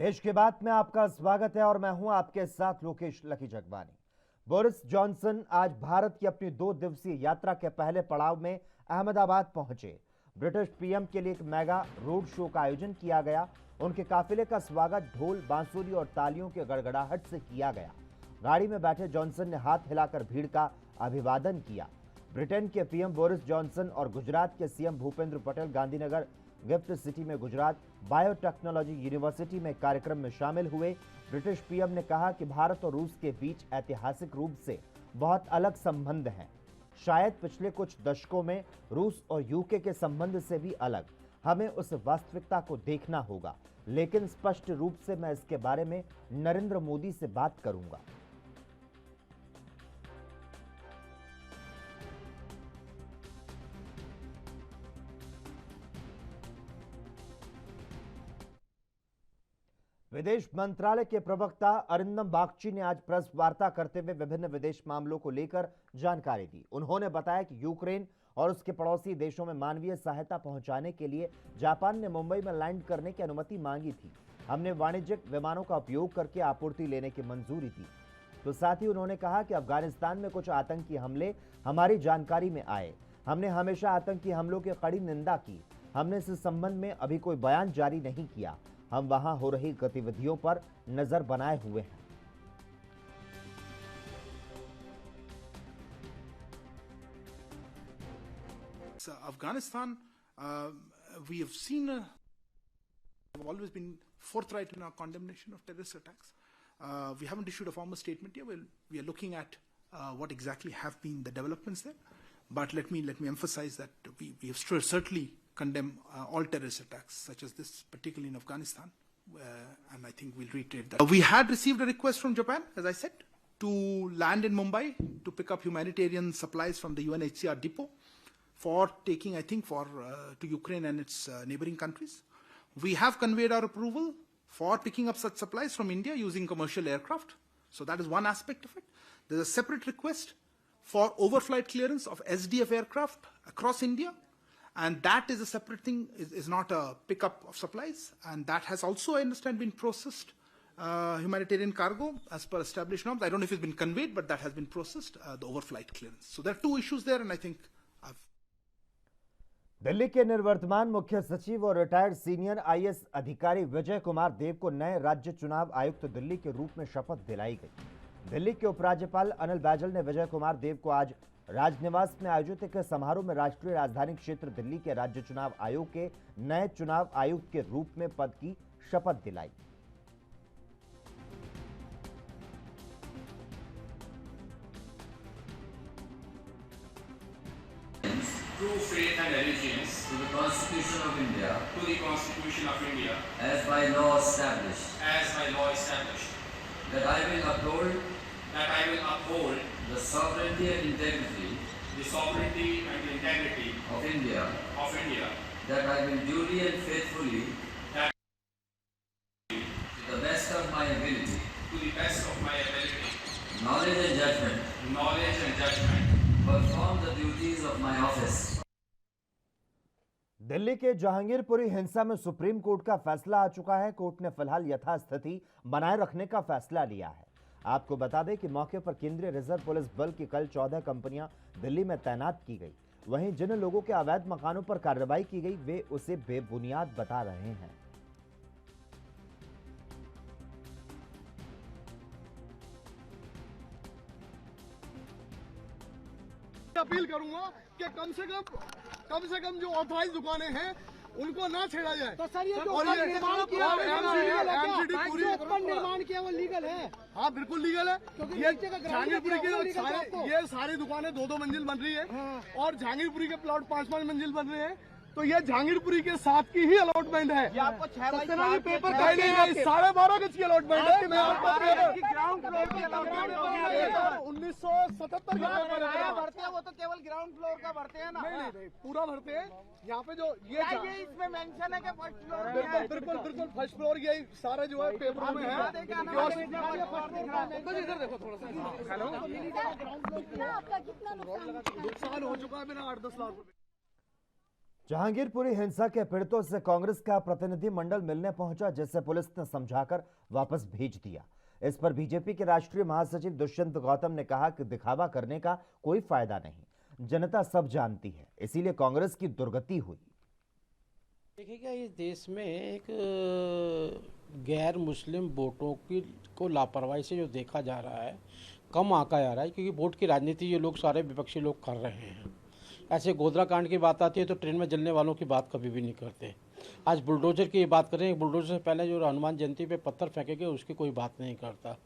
देश के बात में आपका स्वागत है और मैं हूं आपके साथ Lokesh lucky Jagwani. Boris Johnson आज भारत की अपनी 2 दिवसीय यात्रा के पहले पड़ाव में अहमदाबाद पहुंचे। ब्रिटिश पीएम के लिए एक मेगा रोड शो का आयोजन किया गया। उनके काफिले का स्वागत ढोल, बांसुरी और तालियों के गड़गड़ाहट से किया गया। गाड़ी में बैठे जॉनसन ने हाथ हिलाकर भीड़ का अभिवादन किया। ब्रिटेन के पीएम बोरिस जॉनसन और गुजरात के CM Bhupendra Patel Gandhinagar gift city में गुजरात बायोटेक्नोलॉजी यूनिवर्सिटी में कार्यक्रम में शामिल हुए। ब्रिटिश पीएम ने कहा कि भारत और रूस के बीच ऐतिहासिक रूप से बहुत अलग संबंध हैं, शायद पिछले कुछ दशकों में रूस और यूके के संबंध से भी अलग। हमें उस वास्तविकता को देखना होगा, लेकिन स्पष्ट रूप से मैं इसके बारे में नरेंद्र मोदी से बात करूंगा। विदेश मंत्रालय के प्रवक्ता अरिंदम बागची ने आज प्रेस वार्ता करते हुए विभिन्न विदेश मामलों को लेकर जानकारी दी। उन्होंने बताया कि यूक्रेन और उसके पड़ोसी देशों में मानवीय सहायता पहुंचाने के लिए जापान ने मुंबई में लैंड करने की अनुमति मांगी थी। हमने वाणिज्यिक विमानों का उपयोग करके आपूर्ति लेने की मंजूरी दी। तो साथ ही उन्होंने कहा कि अफगानिस्तान में कुछ आतंकी हमले हमारी जानकारी में आए। हमने हमेशा आतंकी हमलों की कड़ी निंदा की। हमने इस संबंध में अभी कोई बयान जारी नहीं किया। हम वहां हो रही गतिविधियों पर नजर बनाए हुए हैं। Afghanistan, we have seen, have always been forthright in our condemnation of terrorist attacks. We haven't issued a formal statement yet. We are looking at what exactly have been the developments there. But let me emphasize that we have certainly condemn all terrorist attacks, such as this, particularly in Afghanistan, and I think we'll reiterate that. We had received a request from Japan, as I said, to land in Mumbai to pick up humanitarian supplies from the UNHCR depot for taking, I think, to Ukraine and its neighboring countries. We have conveyed our approval for picking up such supplies from India using commercial aircraft. So that is one aspect of it. There's a separate request for overflight clearance of SDF aircraft across India. And that is a separate thing, is not a pickup of supplies. And that has also, I understand, been processed, humanitarian cargo as per established norms. I don't know if it's been conveyed, but that has been processed, the overflight clearance. So there are 2 issues there, and I think Delhi के निर्वर्तमान मुख्य सचिव और retired senior IAS अधिकारी विजय कुमार देव को नए राज्य चुनाव आयुक्त दिल्ली के रूप में शपथ दिलाई गई। दिल्ली के उपराज्यपाल अनिल बैजल ने विजय कुमार देव को आज राजनिवास में आयोजित एक समारोह में राष्ट्रीय राजधानी क्षेत्र दिल्ली के राज्य चुनाव आयोग के नए चुनाव आयुक्त के रूप में पद की शपथ दिलाई। True faith and allegiance to the Constitution of India, to the Constitution of India, as by law established, as by law established, that I will uphold the sovereignty and integrity of India, that I will duly and faithfully, to to the best of my ability, the best of my ability, knowledge and judgment, perform the duties of my office. Delhi के जहांगीरपुरी हिंसा में supreme court का फैसला आ चुका है। Court ने फिलहाल यथास्थिति बनाए रखने का फैसला लिया है। आपको बता दें कि मौके पर केंद्रीय रिजर्व पुलिस बल की कल 14 कंपनियां दिल्ली में तैनात की गई। वहीं जिन लोगों के अवैध मकानों पर कार्रवाई की गई वे उसे बेबुनियाद बता रहे हैं। अपील करूंगा कि कम से कम जो ऑथराइज दुकानें हैं उनको ना छेड़ा जाए। तो सर ये जो निर्माण किया वो लीगल है? हाँ बिल्कुल लीगल है। ये जहांगीरपुरी के ये सारी दुकानें 2-2 मंजिल बन रही है और जहांगीरपुरी के प्लॉट 5-5 मंजिल बन रहे हैं। तो ये जहांगीरपुरी के 7 की ही अलॉटमेंट है। ये आपको 6 बाई 4 पेपर 12.5 गज की अलॉटमेंट है। मैं आपको ग्राउंड फ्लोर की 1977 का पेपर भरते हैं, वो तो केवल ग्राउंड फ्लोर का भरते हैं ना? नहीं पूरा भरते हैं। यहाँ पे जो ये इसमें मेंशन है कि फर्स्ट फ्लोर में है? बिल्कुल फर्स्ट फ्लोर ये सारे जो है पेपरों में है। इधर देखो थोड़ा सा। हेलो, आपका कितना नुकसान हो चुका है? मेरा 8-10 लाख रुपए। जहांगीरपुरी हिंसा के पीड़ितों से कांग्रेस का प्रतिनिधि मंडल मिलने पहुंचा, जिसे पुलिस ने समझाकर वापस भेज दिया। इस पर बीजेपी के राष्ट्रीय महासचिव दुष्यंत गौतम ने कहा कि दिखावा करने का कोई फायदा नहीं, जनता सब जानती है, इसीलिए कांग्रेस की दुर्गति हुई। देखिएगा, इस देश में एक गैर मुस्लिम वोटों को लापरवाही से जो देखा जा रहा है, कम आंका जा रहा है, क्योंकि वोट की राजनीति ये लोग सारे विपक्षी लोग कर रहे हैं। ऐसे गोधरा कांड की बात आती है तो ट्रेन में जलने वालों की बात कभी भी नहीं करते। आज बुलडोजर की बात करें, बुलडोजर से पहले जो हनुमान जयंती पे पत्थर फेंके गए उसकी कोई बात नहीं करता।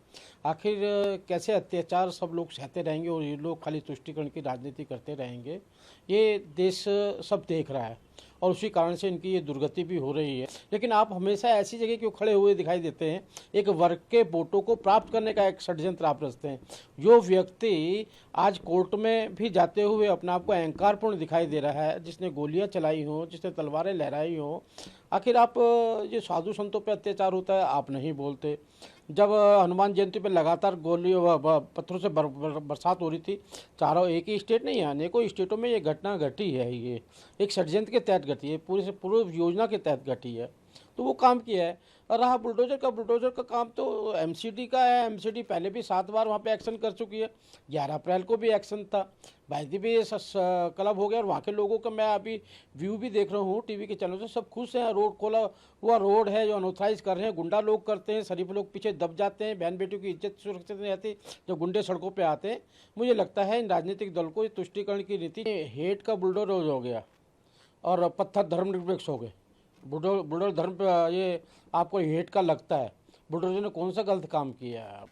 आखिर कैसे अत्याचार सब लोग सहते रहेंगे और ये लोग खाली तुष्टीकरण की राजनीति करते रहेंगे, ये देश सब देख रहा है और उसी कारण से इनकी ये दुर्गति भी हो रही है। लेकिन आप हमेशा ऐसी जगह क्यों खड़े हुए दिखाई देते हैं? एक वर्ग के वोटों को प्राप्त करने का एक षड्यंत्र आप रचते हैं। जो व्यक्ति आज कोर्ट में भी जाते हुए अपने आप को अहंकारपूर्ण दिखाई दे रहा है, जिसने गोलियां चलाई हों, जिसने तलवारें लहराई हों, आखिर आप ये साधु संतों पे अत्याचार होता है आप नहीं बोलते। जब हनुमान जयंती पे लगातार गोली पत्थरों से बरसात हो रही थी, चारों एक ही स्टेट नहीं है, अनेकों स्टेटों में ये घटना घटी है। ये एक षड्यंत्र के तहत घटी है, पूरी से पूरी योजना के तहत घटी है, तो वो काम किया है। और रहा बुलडोजर का काम तो एमसीडी का है। एमसीडी पहले भी 7 बार वहाँ पे एक्शन कर चुकी है। 11 अप्रैल को भी एक्शन था, भाईदी भी क्लब हो गया। और वहाँ के लोगों का मैं अभी व्यू भी देख रहा हूँ टीवी के चैनल से, सब खुश हैं। रोड खोला हुआ रोड है जो अनऑथराइज कर रहे हैं, गुंडा लोग करते हैं, शरीफ लोग पीछे दब जाते हैं, बहन बेटियों की इज्जत सुरक्षित नहीं रहती जब गुंडे सड़कों पर आते हैं। मुझे लगता है इन राजनीतिक दल को तुष्टीकरण की नीति, हेट का बुलडोजर हो गया और पत्थर धर्मनिरपेक्ष हो गए। बुलडोजर धर्म पे ये आपको हेट का लगता है। बुलडोजर ने कौन सा गलत काम किया है? आप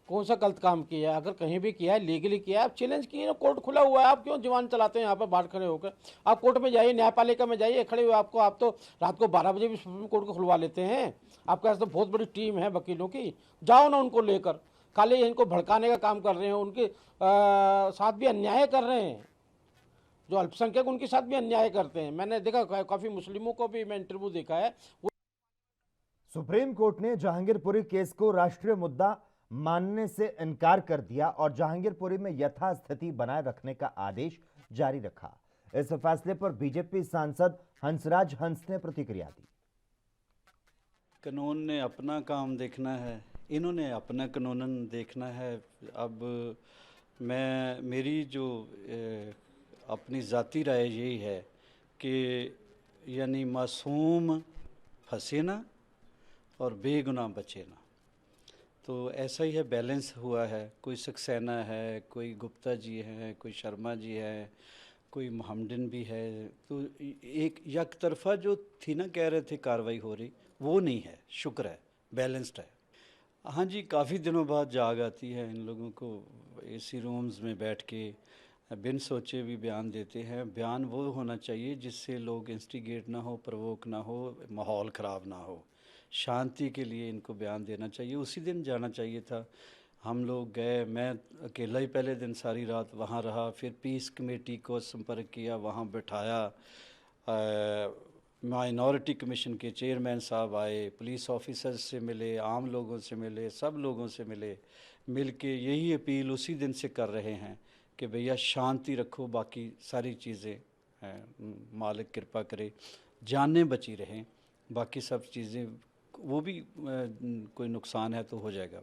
कौन सा गलत काम किया है? अगर कहीं भी किया है, लीगली किया है, आप चैलेंज किए ना, कोर्ट खुला हुआ है, आप क्यों जवान चलाते हैं यहाँ पर बाहर खड़े होकर? आप कोर्ट में जाइए, न्यायपालिका में जाइए खड़े हुए। आप तो रात को 12 बजे भी सुप्रीम कोर्ट को खुलवा लेते हैं। आपके पास तो बहुत बड़ी टीम है वकीलों की, जाओ ना उनको लेकर। खाली इनको भड़काने का काम कर रहे हैं, उनके साथ भी अन्याय कर रहे हैं। जो अल्पसंख्यक उनके साथ भी अन्याय करते हैं। मैंने देखा काफ़ी मुस्लिमों को भी मैं इंटरव्यू देखा है। सुप्रीम कोर्ट ने जहांगीरपुरी केस को राष्ट्रीय मुद्दा मानने से इनकार कर दिया और जहांगीरपुरी में यथास्थिति बनाए रखने का आदेश जारी रखा। इस फैसले पर बीजेपी सांसद हंसराज हंस ने प्रतिक्रिया दी। कानून ने अपना काम देखना है, इन्होंने अपना कानूनन देखना है। अब मेरी जो अपनी ज़ाती राय यही है कि यानी मासूम फंसे ना और बेगुनाह बचे ना। तो ऐसा ही है, बैलेंस हुआ है। कोई सक्सेना है, कोई गुप्ता जी हैं, कोई शर्मा जी हैं, कोई मोहम्मदन भी है। तो एक यक तरफा जो थी ना, कह रहे थे कार्रवाई हो रही, वो नहीं है। शुक्र है, बैलेंस्ड है। हाँ जी, काफ़ी दिनों बाद जाग आती है इन लोगों को। एसी रूम्स में बैठ के बिन सोचे भी बयान देते हैं। बयान वो होना चाहिए जिससे लोग इंस्टिगेट ना हो, प्रवोक ना हो, माहौल ख़राब ना हो। शांति के लिए इनको बयान देना चाहिए। उसी दिन जाना चाहिए था। हम लोग गए, मैं अकेला ही पहले दिन सारी रात वहाँ रहा, फिर पीस कमेटी को संपर्क किया, वहाँ बैठाया। माइनॉरिटी कमीशन के चेयरमैन साहब आए, पुलिस ऑफिसर्स से मिले, आम लोगों से मिले, सब लोगों से मिले। मिल के यही अपील उसी दिन से कर रहे हैं कि भैया शांति रखो, बाकी सारी चीज़ें मालिक कृपा करे, जानें बची रहें, बाकी सब चीज़ें वो भी कोई नुकसान है तो हो जाएगा।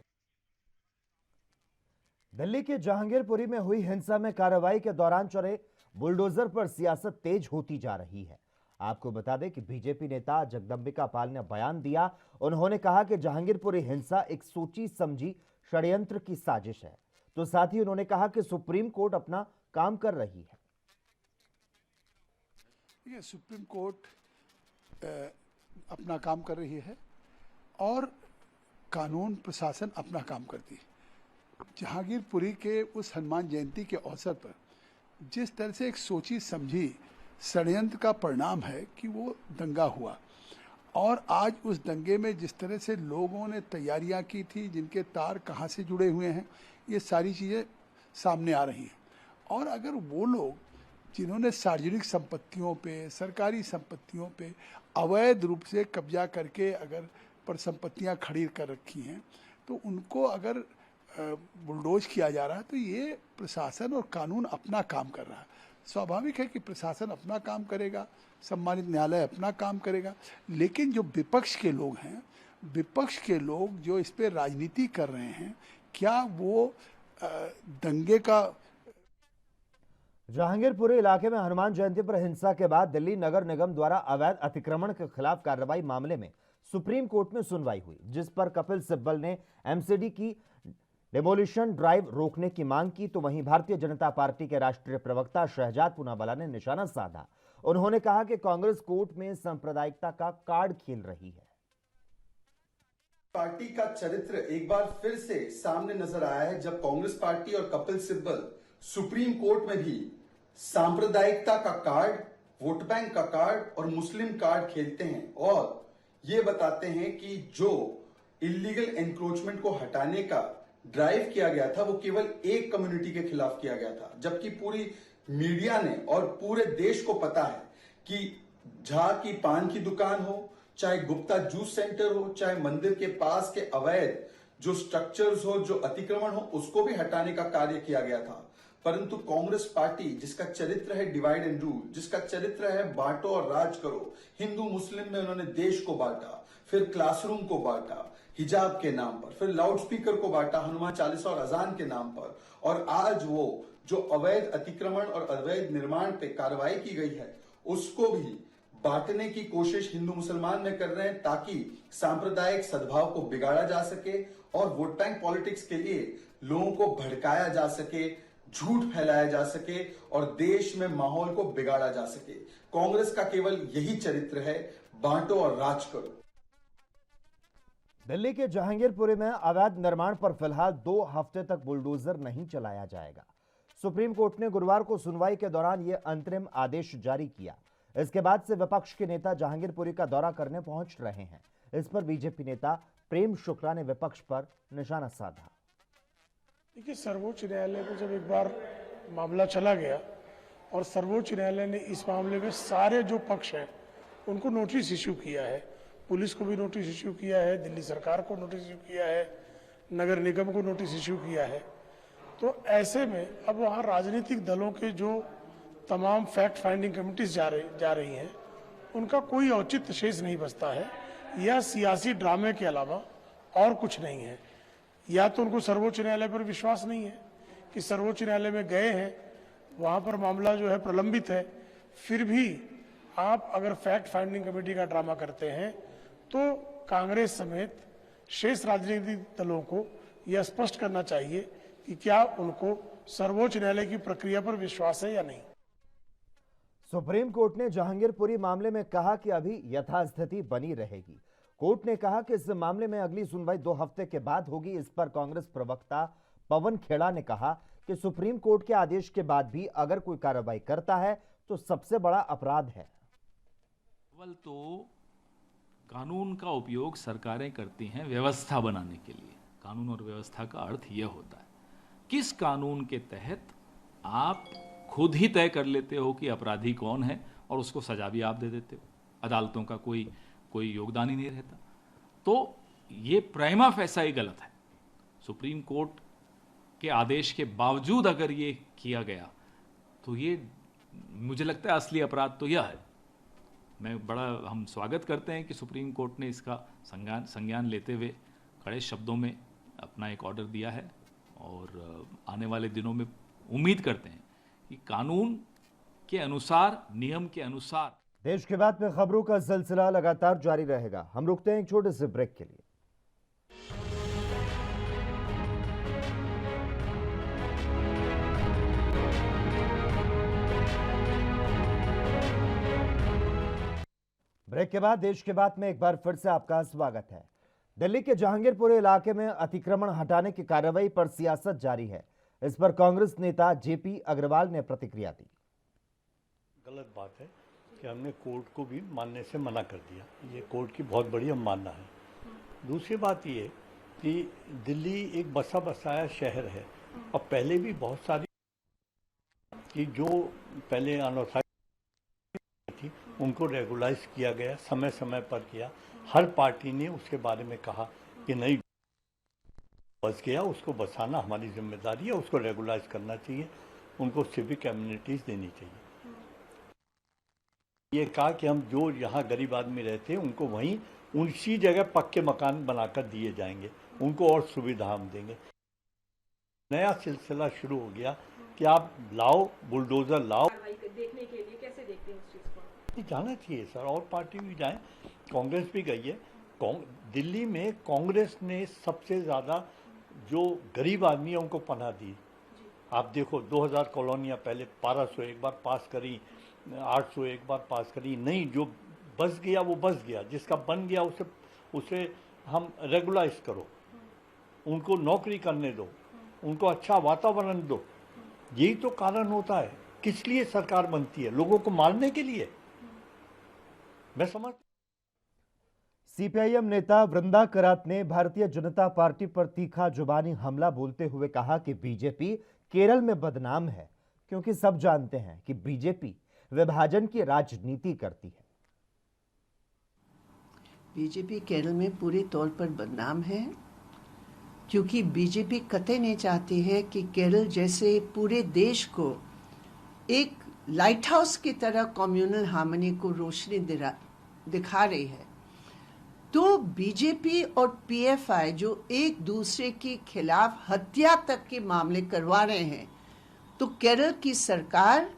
दिल्ली के जहांगीरपुरी में हुई हिंसा में कार्रवाई के दौरान चले बुलडोजर पर सियासत तेज होती जा रही है। आपको बता दें कि बीजेपी नेता जगदंबिका पाल ने बयान दिया। उन्होंने कहा कि जहांगीरपुरी हिंसा एक सोची समझी षड्यंत्र की साजिश है। तो साथ ही उन्होंने कहा कि सुप्रीम कोर्ट अपना काम कर रही है। ये सुप्रीम कोर्ट अपना काम कर रही है और कानून प्रशासन अपना काम करती है। जहांगीरपुरी के उस हनुमान जयंती के अवसर पर जिस तरह से एक सोची समझी षड्यंत्र का परिणाम है कि वो दंगा हुआ, और आज उस दंगे में जिस तरह से लोगों ने तैयारियां की थी, जिनके तार कहाँ से जुड़े हुए हैं, ये सारी चीज़ें सामने आ रही हैं। और अगर वो लोग जिन्होंने सार्वजनिक संपत्तियों पे, सरकारी संपत्तियों पे अवैध रूप से कब्जा करके अगर पर संपत्तियां खड़ी कर रखी हैं, तो उनको अगर बुलडोज किया जा रहा है, तो ये प्रशासन और कानून अपना काम कर रहा है। स्वाभाविक है कि प्रशासन अपना काम करेगा, सम्मानित न्यायालय अपना काम करेगा, लेकिन जो विपक्ष के लोग हैं, विपक्ष के लोग जो इस पे राजनीति कर रहे हैं, क्या वो दंगे का जहांगीरपुरी इलाके में हनुमान जयंती पर हिंसा के बाद दिल्ली नगर निगम द्वारा अवैध अतिक्रमण के खिलाफ कार्रवाई मामले में सुप्रीम कोर्ट में सुनवाई हुई, जिस पर कपिल सिब्बल ने एमसीडी की डेमोलिशन ड्राइव रोकने की मांग की, तो वहीं भारतीय जनता पार्टी के राष्ट्रीय प्रवक्ता शहजाद पूनावाला ने निशाना साधा। उन्होंने कहा कि कांग्रेस कोर्ट में सांप्रदायिकता का कार्ड खेल रही है। पार्टी का चरित्र एक बार फिर से सामने नजर आया है जब कांग्रेस पार्टी और कपिल सिब्बल सुप्रीम कोर्ट में भी सांप्रदायिकता का कार्ड, वोट बैंक का कार्ड और मुस्लिम कार्ड खेलते हैं और ये बताते हैं कि जो इलीगल एनक्रोचमेंट को हटाने का ड्राइव किया गया था वो केवल एक कम्युनिटी के खिलाफ किया गया था, जबकि पूरी मीडिया ने और पूरे देश को पता है कि झा की पान की दुकान हो, चाहे गुप्ता जूस सेंटर हो, चाहे मंदिर के पास के अवैध जो स्ट्रक्चर्स हो, जो अतिक्रमण हो, उसको भी हटाने का कार्य किया गया था। परंतु कांग्रेस पार्टी जिसका चरित्र है डिवाइड एंड रूल, जिसका चरित्र है बांटो और राज करो, हिंदू मुस्लिम में उन्होंने देश को बांटा, फिर क्लासरूम को बांटा हिजाब के नाम पर, फिर लाउडस्पीकर को बांटा हनुमान चालीसा और अजान के नाम पर, और आज वो जो अवैध अतिक्रमण और अवैध निर्माण पे कार्रवाई की गई है उसको भी बांटने की कोशिश हिंदू मुसलमान में कर रहे हैं ताकि सांप्रदायिक सद्भाव को बिगाड़ा जा सके और वोट बैंक पॉलिटिक्स के लिए लोगों को भड़काया जा सके, झूठ फैलाया जा सके और देश में माहौल को बिगाड़ा जा सके। कांग्रेस का केवल यही चरित्र है, बांटो और राज करो। दिल्ली के जहांगीरपुरी में अवैध निर्माण पर फिलहाल 2 हफ्ते तक बुलडोजर नहीं चलाया जाएगा। सुप्रीम कोर्ट ने गुरुवार को सुनवाई के दौरान यह अंतरिम आदेश जारी किया। इसके बाद से विपक्ष के नेता जहांगीरपुरी का दौरा करने पहुंच रहे हैं। इस पर बीजेपी नेता प्रेम शुक्ला ने विपक्ष पर निशाना साधा। देखिए, सर्वोच्च न्यायालय में जब एक बार मामला चला गया और सर्वोच्च न्यायालय ने इस मामले में सारे जो पक्ष हैं उनको नोटिस इश्यू किया है, पुलिस को भी नोटिस इश्यू किया है, दिल्ली सरकार को नोटिस इश्यू किया है, नगर निगम को नोटिस इश्यू किया है, तो ऐसे में अब वहाँ राजनीतिक दलों के जो तमाम फैक्ट फाइंडिंग कमिटीज जा रही हैं उनका कोई औचित्य शेष नहीं बचता है। यह सियासी ड्रामे के अलावा और कुछ नहीं है। या तो उनको सर्वोच्च न्यायालय पर विश्वास नहीं है कि सर्वोच्च न्यायालय में गए हैं, वहाँ पर मामला जो है प्रलंबित है, फिर भी आप अगर फैक्ट फाइंडिंग कमेटी का ड्रामा करते हैं तो कांग्रेस समेत शेष राजनीतिक दलों को यह स्पष्ट करना चाहिए कि क्या उनको सर्वोच्च न्यायालय की प्रक्रिया पर विश्वास है या नहीं। सुप्रीम कोर्ट ने जहांगीरपुरी मामले में कहा कि अभी यथास्थिति बनी रहेगी। कोर्ट ने कहा कि इस मामले में अगली सुनवाई 2 हफ्ते के बाद होगी। इस पर कांग्रेस प्रवक्ता पवन खेड़ा ने कहा कि सुप्रीम कोर्ट के आदेश के बाद भी अगर कोई कार्रवाई करता है तो सबसे बड़ा अपराध है। केवल तो कानून का उपयोग सरकारें करती हैं व्यवस्था बनाने के लिए। कानून और व्यवस्था का अर्थ यह होता है किस कानून के तहत आप खुद ही तय कर लेते हो कि अपराधी कौन है और उसको सजा भी आप दे देते हो। अदालतों का कोई योगदान ही नहीं रहता। तो ये प्राइमा फेसा ही गलत है। सुप्रीम कोर्ट के आदेश के बावजूद अगर ये किया गया तो ये मुझे लगता है असली अपराध तो यह है। हम स्वागत करते हैं कि सुप्रीम कोर्ट ने इसका संज्ञान लेते हुए कड़े शब्दों में अपना एक ऑर्डर दिया है और आने वाले दिनों में उम्मीद करते हैं कि कानून के अनुसार, नियम के अनुसार। देश के बाद में खबरों का सिलसिला लगातार जारी रहेगा। हम रुकते हैं एक छोटे से ब्रेक के लिए। ब्रेक के बाद देश के बाद में एक बार फिर से आपका स्वागत है। दिल्ली के जहांगीरपुरी इलाके में अतिक्रमण हटाने की कार्रवाई पर सियासत जारी है। इस पर कांग्रेस नेता जेपी अग्रवाल ने प्रतिक्रिया दी। गलत बात है कि हमने कोर्ट को भी मानने से मना कर दिया। ये कोर्ट की बहुत बड़ी अवमानना है। दूसरी बात ये कि दिल्ली एक बसा बसाया शहर है और पहले भी बहुत सारी कि जो पहले अनऑथराइज्ड थी उनको रेगुलाइज किया गया, समय समय पर किया। हर पार्टी ने उसके बारे में कहा कि नहीं बस गया, उसको बसाना हमारी जिम्मेदारी है, उसको रेगुलाइज करना चाहिए। उनको सिविक एम्यूनिटीज़ देनी चाहिए। ये कहा कि हम जो यहाँ गरीब आदमी रहते हैं उनको वहीं उसी जगह पक्के मकान बनाकर दिए जाएंगे, उनको और सुविधा हम देंगे। नया सिलसिला शुरू हो गया कि आप लाओ, बुलडोजर लाओ। देखने के लिए कैसे देखते हैं उस चीज़ को? जाना चाहिए सर, और पार्टी भी जाए, कांग्रेस भी गई है। दिल्ली में कांग्रेस ने सबसे ज़्यादा जो गरीब आदमी है उनको पनाह दी। आप देखो 2000 कॉलोनियाँ पहले 1200 एक बार पास करी, 800 एक बार पास करी। नहीं, जो बस गया वो बस गया, जिसका बन गया उसे हम रेगुलाइज करो, उनको नौकरी करने दो, उनको अच्छा वातावरण दो। यही तो कारण होता है। किस लिए सरकार बनती है? लोगों को मारने के लिए? मैं समझ। सीपीआईएम नेता वृंदा करात ने भारतीय जनता पार्टी पर तीखा जुबानी हमला बोलते हुए कहा कि बीजेपी केरल में बदनाम है, क्योंकि सब जानते हैं कि बीजेपी विभाजन की राजनीति करती है। बीजेपी केरल में पूरे तौर पर बदनाम है, क्योंकि बीजेपी कतई नहीं चाहती है कि केरल जैसे पूरे देश को एक लाइट हाउस की तरह कम्युनल हार्मनी को रोशनी दिखा रही है। तो बीजेपी और पीएफआई जो एक दूसरे के खिलाफ हत्या तक के मामले करवा रहे हैं, तो केरल की सरकार,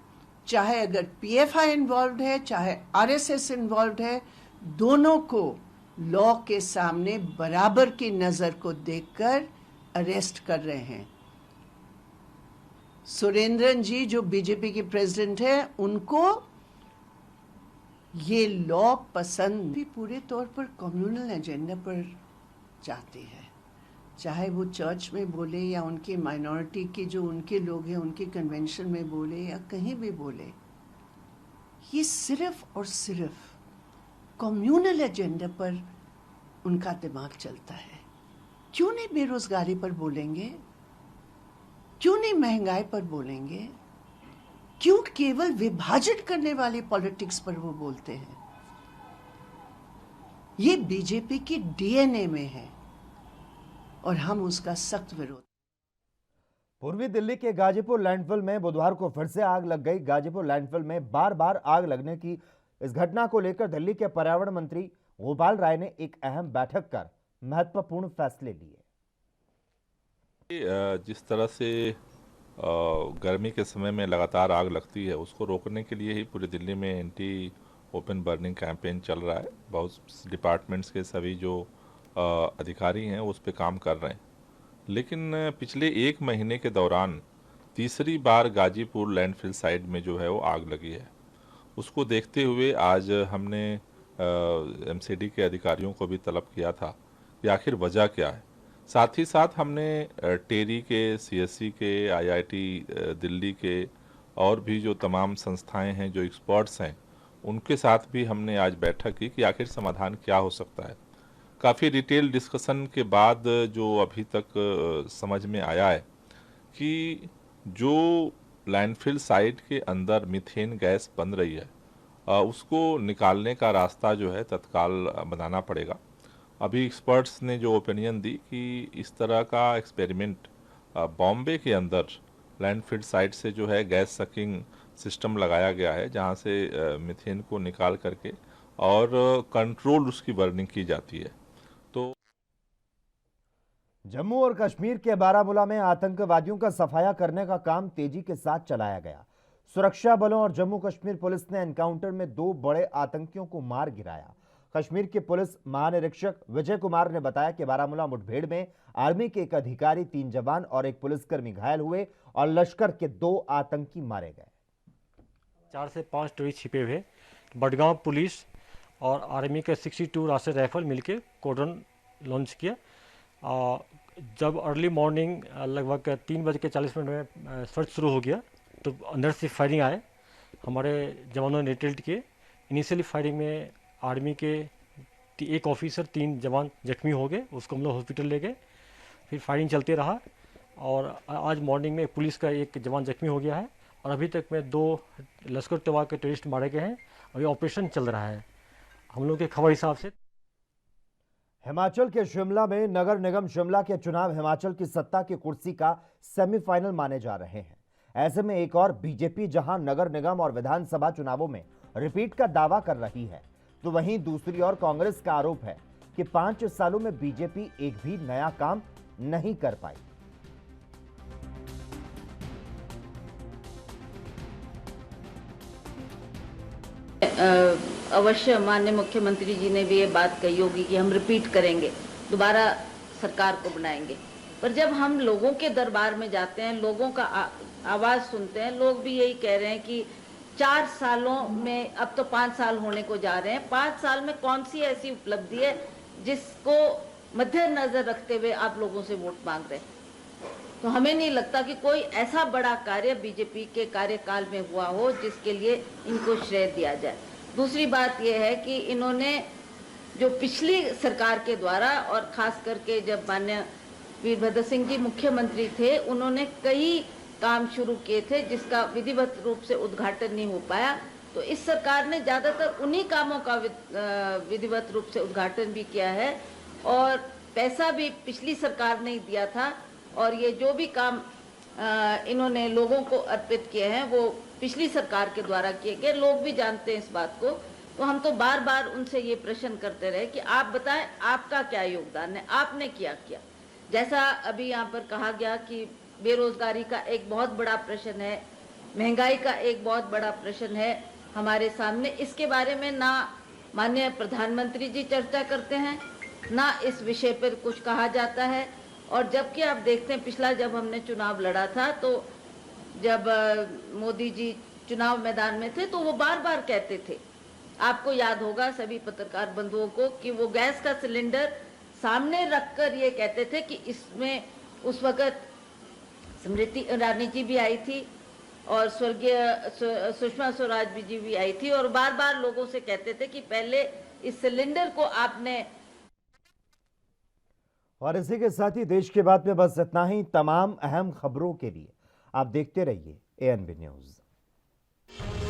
चाहे अगर पीएफआई इन्वॉल्व है चाहे आरएसएस इन्वॉल्व है, दोनों को लॉ के सामने बराबर की नजर को देखकर अरेस्ट कर रहे हैं। सुरेंद्रन जी जो बीजेपी के प्रेसिडेंट हैं, उनको ये लॉ पसंद भी पूरे तौर पर कम्युनल एजेंडा पर जाती है, चाहे वो चर्च में बोले या उनके माइनॉरिटी के जो उनके लोग हैं उनके कन्वेंशन में बोले या कहीं भी बोले। ये सिर्फ और सिर्फ कम्युनल एजेंडा पर उनका दिमाग चलता है। क्यों नहीं बेरोजगारी पर बोलेंगे? क्यों नहीं महंगाई पर बोलेंगे? क्यों केवल विभाजन करने वाली पॉलिटिक्स पर वो बोलते हैं? ये बीजेपी की डीएनए में है और हम उसका सख्त विरोध। पूर्वी दिल्ली के गाजीपुर लैंडफिल में बुधवार को फिर से आग लग गई। गाजीपुर लैंडफिल में बार बार आग लगने की इस घटना को लेकर दिल्ली के पर्यावरण मंत्री गोपाल राय ने एक अहम बैठक कर महत्वपूर्ण फैसले लिए। जिस तरह से गर्मी के समय में लगातार आग लगती है, उसको रोकने के लिए ही पूरी दिल्ली में एंटी ओपन बर्निंग कैंपेन चल रहा है। बहुत डिपार्टमेंट्स के सभी जो अधिकारी हैं उस पर काम कर रहे हैं, लेकिन पिछले एक महीने के दौरान तीसरी बार गाजीपुर लैंडफिल साइट में जो है वो आग लगी है। उसको देखते हुए आज हमने एमसीडी के अधिकारियों को भी तलब किया था कि आखिर वजह क्या है। साथ ही साथ हमने टेरी के, सीएससी के, आईआईटी दिल्ली के और भी जो तमाम संस्थाएं हैं, जो एक्सपर्ट्स हैं, उनके साथ भी हमने आज बैठक की कि आखिर समाधान क्या हो सकता है। काफ़ी डिटेल डिस्कशन के बाद जो अभी तक समझ में आया है कि जो लैंडफिल साइट के अंदर मीथेन गैस बन रही है, उसको निकालने का रास्ता जो है तत्काल बनाना पड़ेगा। अभी एक्सपर्ट्स ने जो ओपिनियन दी कि इस तरह का एक्सपेरिमेंट बॉम्बे के अंदर लैंडफिल साइट से जो है गैस सकिंग सिस्टम लगाया गया है, जहां से मीथेन को निकाल करके और कंट्रोल उसकी बर्निंग की जाती है। तो जम्मू और कश्मीर के बारामूला में आतंकवादियों का सफाया करने का काम तेजी के साथ चलाया गया। सुरक्षा बलों और जम्मू कश्मीर पुलिस ने एनकाउंटर में 2 बड़े आतंकियों को मार गिराया। कश्मीर के पुलिस महानिरीक्षक विजय कुमार ने बताया कि बारामूला मुठभेड़ में आर्मी के एक अधिकारी, 3 जवान और एक पुलिसकर्मी घायल हुए और लश्कर के 2 आतंकी मारे गए। 4 से 5 टेररिस्ट छिपे हुए। बडगांव पुलिस और आर्मी के 62 राष्ट्रीय राइफल मिलकर कोर्डन लॉन्च किया। जब अर्ली मॉर्निंग लगभग 3:40 में सर्च शुरू हो गया तो अंदर से फायरिंग आए, हमारे जवानों ने रिटेल्ट किए। इनिशियली फायरिंग में आर्मी के एक ऑफिसर, 3 जवान जख्मी हो गए, उसको हम लोग हॉस्पिटल ले गए। फिर फायरिंग चलते रहा और आज मॉर्निंग में पुलिस का एक जवान जख्मी हो गया है और अभी तक में 2 लश्कर तैयबा के टेररिस्ट मारे गए हैं। अभी ऑपरेशन चल रहा है हम लोग के खबर हिसाब से। हिमाचल के शिमला में नगर निगम शिमला के चुनाव हिमाचल की सत्ता की कुर्सी का सेमीफाइनल माने जा रहे हैं। ऐसे में एक और बीजेपी जहां नगर निगम और विधानसभा चुनावों में रिपीट का दावा कर रही है, तो वहीं दूसरी ओर कांग्रेस का आरोप है कि 5 सालों में बीजेपी एक भी नया काम नहीं कर पाई। अवश्य माननीय मुख्यमंत्री जी ने भी ये बात कही होगी कि हम रिपीट करेंगे, दोबारा सरकार को बनाएंगे। पर जब हम लोगों के दरबार में जाते हैं, लोगों का आवाज सुनते हैं, लोग भी यही कह रहे हैं कि 4 सालों में, अब तो 5 साल होने को जा रहे हैं, 5 साल में कौन सी ऐसी उपलब्धि है जिसको मद्देनजर रखते हुए आप लोगों से वोट मांग रहे हैं। तो हमें नहीं लगता कि कोई ऐसा बड़ा कार्य बीजेपी के कार्यकाल में हुआ हो जिसके लिए इनको श्रेय दिया जाए। दूसरी बात यह है कि इन्होंने जो पिछली सरकार के द्वारा, और खास करके जब माननीय वीरभद्र सिंह जी मुख्यमंत्री थे, उन्होंने कई काम शुरू किए थे जिसका विधिवत रूप से उद्घाटन नहीं हो पाया। तो इस सरकार ने ज्यादातर उन्हीं कामों का विधिवत रूप से उद्घाटन भी किया है, और पैसा भी पिछली सरकार ने दिया था, और ये जो भी काम इन्होंने लोगों को अर्पित किए हैं वो पिछली सरकार के द्वारा किए गए। लोग भी जानते हैं इस बात को। तो हम तो बार बार उनसे ये प्रश्न करते रहे कि आप बताएं आपका क्या योगदान है, आपने क्या किया। जैसा अभी यहाँ पर कहा गया कि बेरोजगारी का एक बहुत बड़ा प्रश्न है, महंगाई का एक बहुत बड़ा प्रश्न है हमारे सामने। इसके बारे में ना माननीय प्रधानमंत्री जी चर्चा करते हैं, ना इस विषय पर कुछ कहा जाता है। और जबकि आप देखते हैं, पिछला जब हमने चुनाव लड़ा था, तो जब मोदी जी चुनाव मैदान में थे तो वो बार बार कहते थे, आपको याद होगा सभी पत्रकार बंधुओं को, कि वो गैस का सिलेंडर सामने रखकर ये कहते थे कि इसमें, उस वक्त स्मृति ईरानी जी भी आई थी और स्वर्गीय सुषमा स्वराज जी भी आई थी, और बार बार लोगों से कहते थे कि पहले इस सिलेंडर को आपने। और इसी के साथ ही देश के बाद में बस इतना ही। तमाम अहम खबरों के लिए आप देखते रहिए ANB न्यूज़।